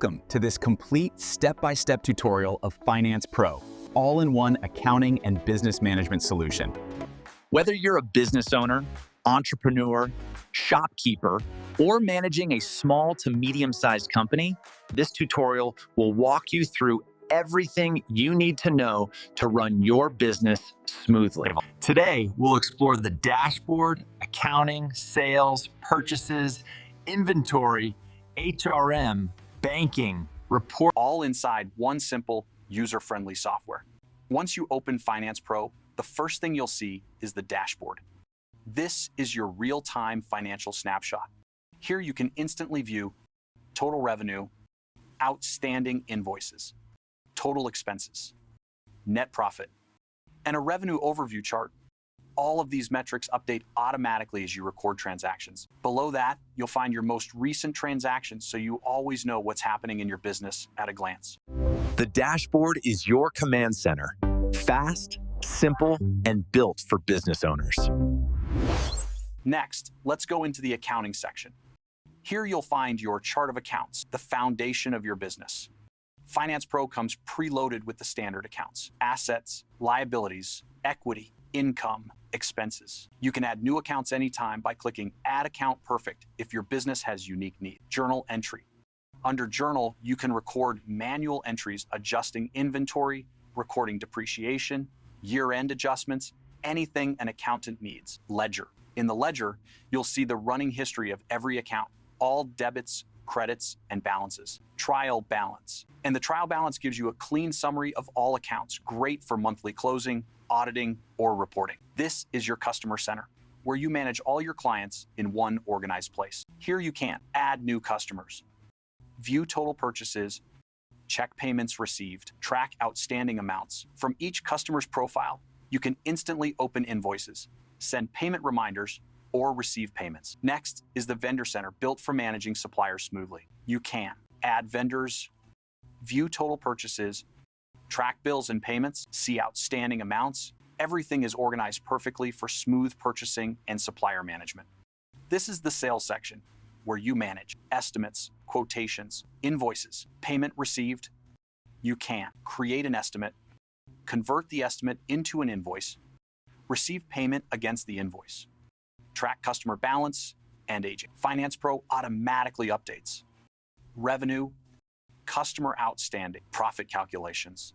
Welcome to this complete step-by-step tutorial of Finance Pro, all-in-one accounting and business management solution. Whether you're a business owner, entrepreneur, shopkeeper, or managing a small to medium-sized company, this tutorial will walk you through everything you need to know to run your business smoothly. Today, we'll explore the dashboard, accounting, sales, purchases, inventory, HRM, banking, report, all inside one simple, user-friendly software. Once you open Finance Pro, the first thing you'll see is the dashboard. This is your real-time financial snapshot. Here you can instantly view total revenue, outstanding invoices, total expenses, net profit, and a revenue overview chart. All of these metrics update automatically as you record transactions. Below that, you'll find your most recent transactions, so you always know what's happening in your business at a glance. The dashboard is your command center. Fast, simple, and built for business owners. Next, let's go into the accounting section. Here you'll find your chart of accounts, the foundation of your business. Finance Pro comes preloaded with the standard accounts: assets, liabilities, equity, income, expenses. You can add new accounts anytime by clicking Add Account Perfect if your business has unique needs. Journal entry. Under Journal, you can record manual entries adjusting inventory, recording depreciation, year-end adjustments, anything an accountant needs. Ledger. In the ledger, you'll see the running history of every account, all debits, credits, and balances. Trial balance. And the trial balance gives you a clean summary of all accounts, great for monthly closing, auditing, or reporting. This is your customer center, where you manage all your clients in one organized place. Here you can add new customers, view total purchases, check payments received, track outstanding amounts. From each customer's profile, you can instantly open invoices, send payment reminders, or receive payments. Next is the vendor center, built for managing suppliers smoothly. You can add vendors, view total purchases, track bills and payments, see outstanding amounts. Everything is organized perfectly for smooth purchasing and supplier management. This is the sales section, where you manage estimates, quotations, invoices, payment received. You can create an estimate, convert the estimate into an invoice, receive payment against the invoice, track customer balance and aging. Finance Pro automatically updates revenue, customer outstanding, profit calculations,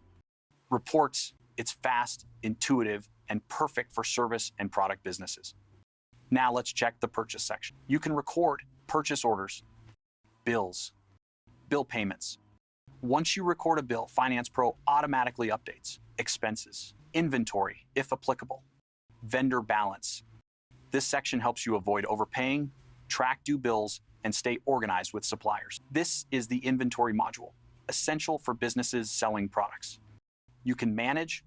reports. It's fast, intuitive, and perfect for service and product businesses. Now let's check the purchase section. You can record purchase orders, bills, bill payments. Once you record a bill, Finance Pro automatically updates expenses, inventory, if applicable, vendor balance. This section helps you avoid overpaying, track due bills, and stay organized with suppliers. This is the inventory module, essential for businesses selling products. You can manage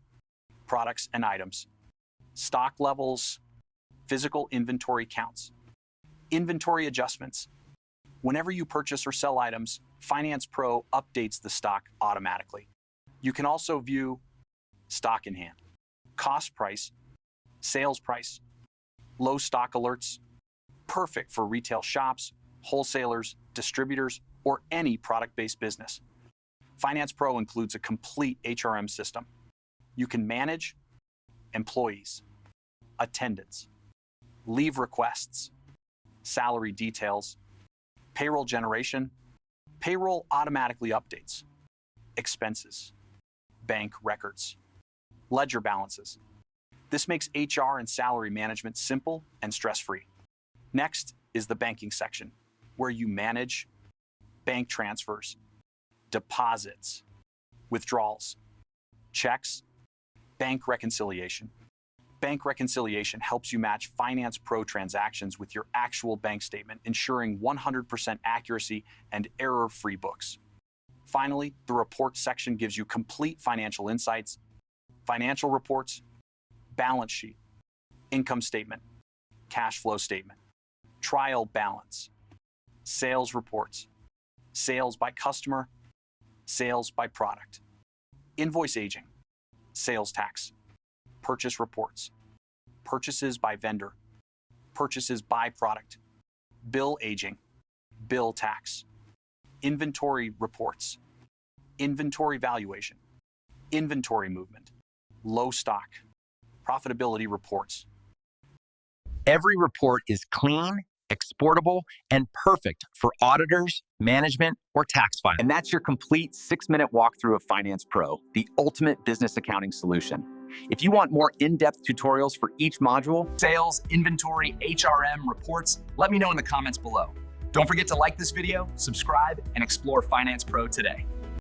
products and items, stock levels, physical inventory counts, inventory adjustments. Whenever you purchase or sell items, Finance Pro updates the stock automatically. You can also view stock in hand, cost price, sales price, low stock alerts, perfect for retail shops, wholesalers, distributors, or any product-based business. Finance Pro includes a complete HRM system. You can manage employees, attendance, leave requests, salary details, payroll generation. Payroll automatically updates expenses, bank records, ledger balances. This makes HR and salary management simple and stress-free. Next is the banking section, where you manage bank transfers, deposits, withdrawals, checks, bank reconciliation. Bank reconciliation helps you match Finance Pro transactions with your actual bank statement, ensuring 100% accuracy and error-free books. Finally, the reports section gives you complete financial insights, financial reports, balance sheet, income statement, cash flow statement, trial balance, sales reports, sales by customer, sales by product, invoice aging, sales tax, purchase reports, purchases by vendor, purchases by product, bill aging, bill tax, inventory reports, inventory valuation, inventory movement, low stock, profitability reports. Every report is clean, exportable, and perfect for auditors, management, or tax filing. And that's your complete 6-minute walkthrough of Finance Pro, the ultimate business accounting solution. If you want more in-depth tutorials for each module, sales, inventory, HRM, reports, let me know in the comments below. Don't forget to like this video, subscribe, and explore Finance Pro today.